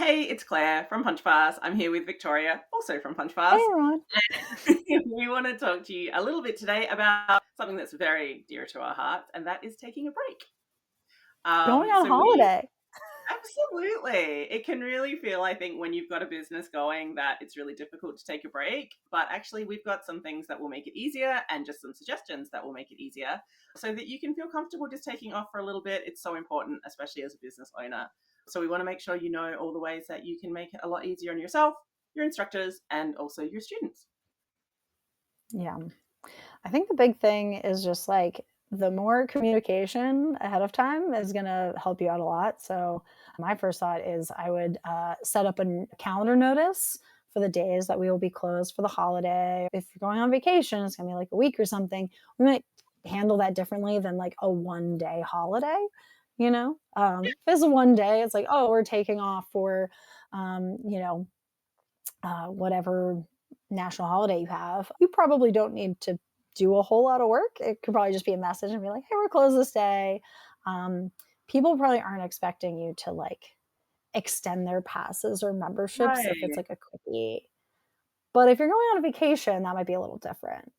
Hey, it's Claire from Punch Bars. I'm here with Victoria, also from Punch Hey, Bars. everyone. We want to talk to you a little bit today about something that's very dear to our hearts, and that is taking a break. Going on So we holiday. absolutely, it can really feel, I think, when you've got a business going that it's really difficult to take a break. But actually, we've got some things that will make it easier and just some suggestions that will make it easier so that you can feel comfortable just taking off for a little bit. It's so important, especially as a business owner. So we want to make sure you know all the ways that you can make it a lot easier on yourself, your instructors, and also your students. Yeah. I think the big thing is just like the more communication ahead of time is going to help you out a lot. So, my first thought is I would set up a calendar notice for the days that we will be closed for the holiday. If you're going on vacation, it's going to be like a week or something. We might handle that differently than like a 1 day holiday. If it's a 1 day, it's like, oh, we're taking off for, um, you know, whatever national holiday you have, you probably don't need to do a whole lot of work. It could probably just be a message and be like, hey, we're closed this day. Um, People probably aren't expecting you to like extend their passes or memberships if it's Right. like a quickie. But if you're going on a vacation, that might be a little different.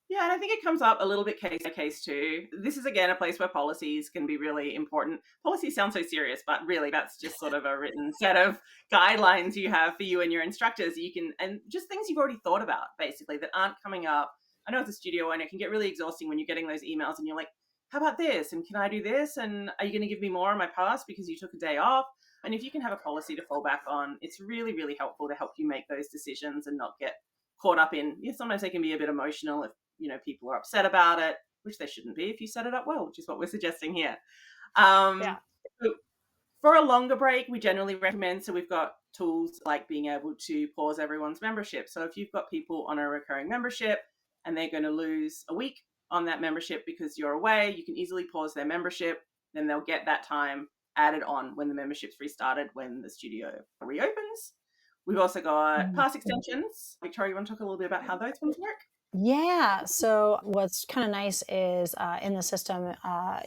Yeah, and I think it comes up a little bit case by case too. This is again a place where policies can be really important. Policies sound so serious, but really that's just sort of a written set of guidelines you have for you and your instructors. You can, and just things you've already thought about basically that aren't coming up. I know as a studio owner, it can get really exhausting when you're getting those emails and you're like, how about this? And can I do this? And are you going to give me more on my pass because you took a day off? And if you can have a policy to fall back on, it's really, really helpful to help you make those decisions and not get caught up in, yeah, sometimes they can be a bit emotional if people are upset about it, which they shouldn't be if you set it up well, which is what we're suggesting here. Yeah. So for a longer break, we generally recommend, so we've got tools like being able to pause everyone's membership. So if you've got people on a recurring membership and they're going to lose a week on that membership because you're away, you can easily pause their membership. Then they'll get that time added on when the membership's restarted, when the studio reopens. We've also got Mhm. pass extensions. Victoria, you want to talk a little bit about how those ones work? Yeah. So what's kind of nice is in the system,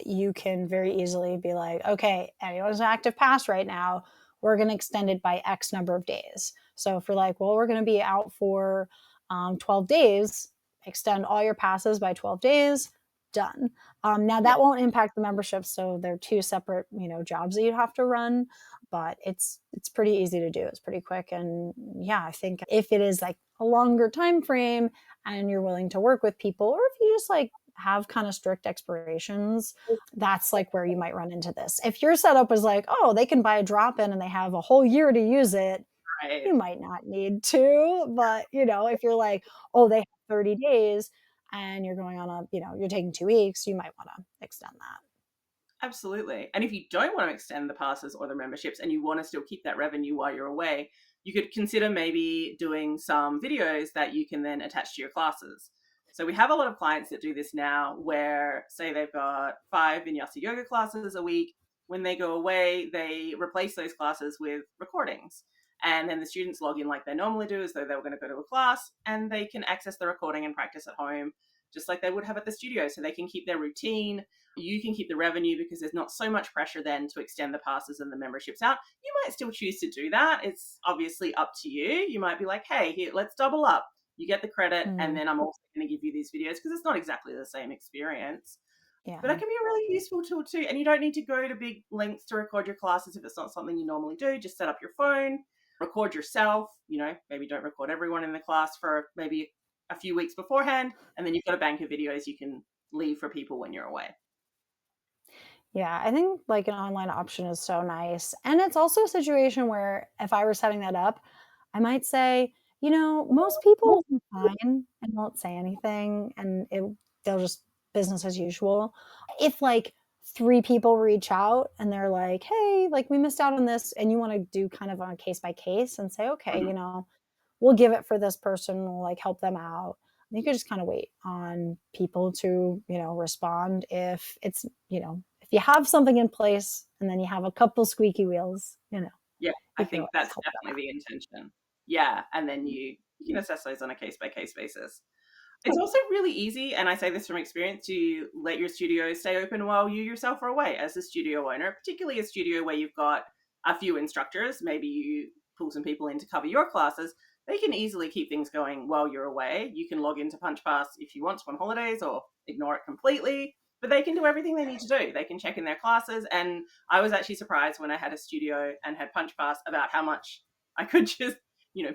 you can very easily be like, okay, anyone's an active pass right now, we're going to extend it by X number of days. So if you're like, well, we're going to be out for 12 days, extend all your passes by 12 days, done. Now Yeah. that won't impact the membership. So they're two separate, jobs that you have to run, but it's pretty easy to do. It's pretty quick. And yeah, I think if it is like a longer time frame, and you're willing to work with people, or if you just like have kind of strict expirations, that's like where you might run into this. If your setup is like, oh, they can buy a drop in and they have a whole year to use it, Right. you might not need to. But, if you're like, oh, they have 30 days and you're going on you're taking 2 weeks, you might want to extend that. Absolutely. And if you don't want to extend the passes or the memberships and you want to still keep that revenue while you're away, you could consider maybe doing some videos that you can then attach to your classes. So we have a lot of clients that do this now where, say, they've got 5 vinyasa yoga classes a week. When they go away, they replace those classes with recordings. And then the students log in like they normally do, as though they were going to go to a class, and they can access the recording and practice at home just like they would have at the studio. So they can keep their routine, you can keep the revenue because there's not so much pressure then to extend the passes and the memberships out. You might still choose to do that. It's obviously up to you. You might be like, hey, here, let's double up. You get the credit, and Mm, then I'm also going to give you these videos because it's not exactly the same experience. But that yeah. can be a really useful tool too. And you don't need to go to big lengths to record your classes if it's not something you normally do. Just set up your phone, record yourself. Maybe don't record everyone in the class for maybe a few weeks beforehand. And then you've got a bank of videos you can leave for people when you're away. Yeah, I think like an online option is so nice. And it's also a situation where if I were setting that up, I might say, most people will be fine and won't say anything and they'll just business as usual. If like three people reach out and they're like, hey, like we missed out on this, and you want to do kind of on a case by case and say, okay, Mhm. we'll give it for this person, we'll like help them out. You could just kind of wait on people to, respond if it's, if you have something in place and then you have a couple squeaky wheels, Yeah, I you can think always that's help them definitely out. the intention. Yeah, and then you can assess those on a case by case basis. It's also really easy, and I say this from experience, to let your studio stay open while you yourself are away as a studio owner, particularly a studio where you've got a few instructors, maybe you pull some people in to cover your classes, they can easily keep things going while you're away. You can log into PunchPass if you want to on holidays or ignore it completely, but they can do everything they need to do. They can check in their classes. And I was actually surprised when I had a studio and had PunchPass about how much I could just,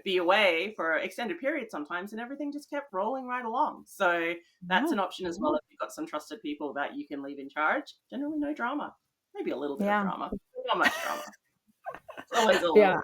be away for extended periods sometimes, and everything just kept rolling right along. So that's Yeah. an option as well if you've got some trusted people that you can leave in charge. Generally, no drama. Maybe a little bit of Yeah. drama, not much drama. It's always a Yeah. little.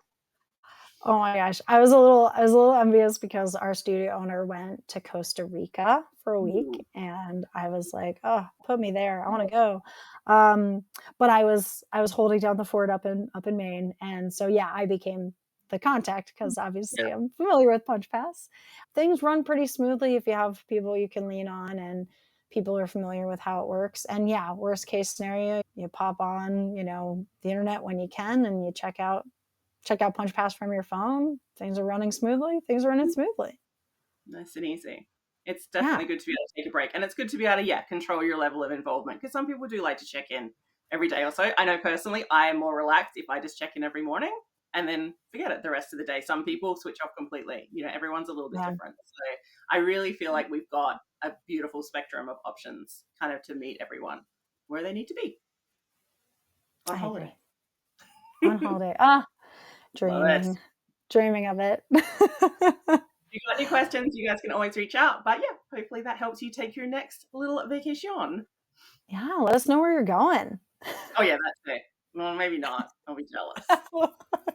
Oh my gosh. I was a little envious because our studio owner went to Costa Rica for a Ooh. week and I was like, "Oh, put me there. I want to go." Um, but I was holding down the fort up in Maine. And so yeah, I became the contact because Yeah, obviously I'm familiar with Punch Pass. Things run pretty smoothly if you have people you can lean on and people are familiar with how it works. And yeah, worst case scenario, you pop on, the internet when you can and you check out Punch Pass from your phone. Things are running smoothly. Things are running smoothly. nice and easy. It's Yeah. definitely good to be able to take a break, and it's good to be able to, yeah, control your level of involvement, because some people do like to check in every day or so. I know personally, I am more relaxed if I just check in every morning and then forget it the rest of the day. Some people switch off completely. Everyone's a little bit Yeah. different. So I really feel like we've got a beautiful spectrum of options, kind of to meet everyone where they need to be on I holiday. agree. On holiday. Ah, Love it. dreaming. Dreaming of it. If you got any questions, you guys can always reach out. But yeah, hopefully that helps you take your next little vacation. Yeah, let us know where you're going. Oh yeah, that's it. Well, maybe not. I'll be jealous.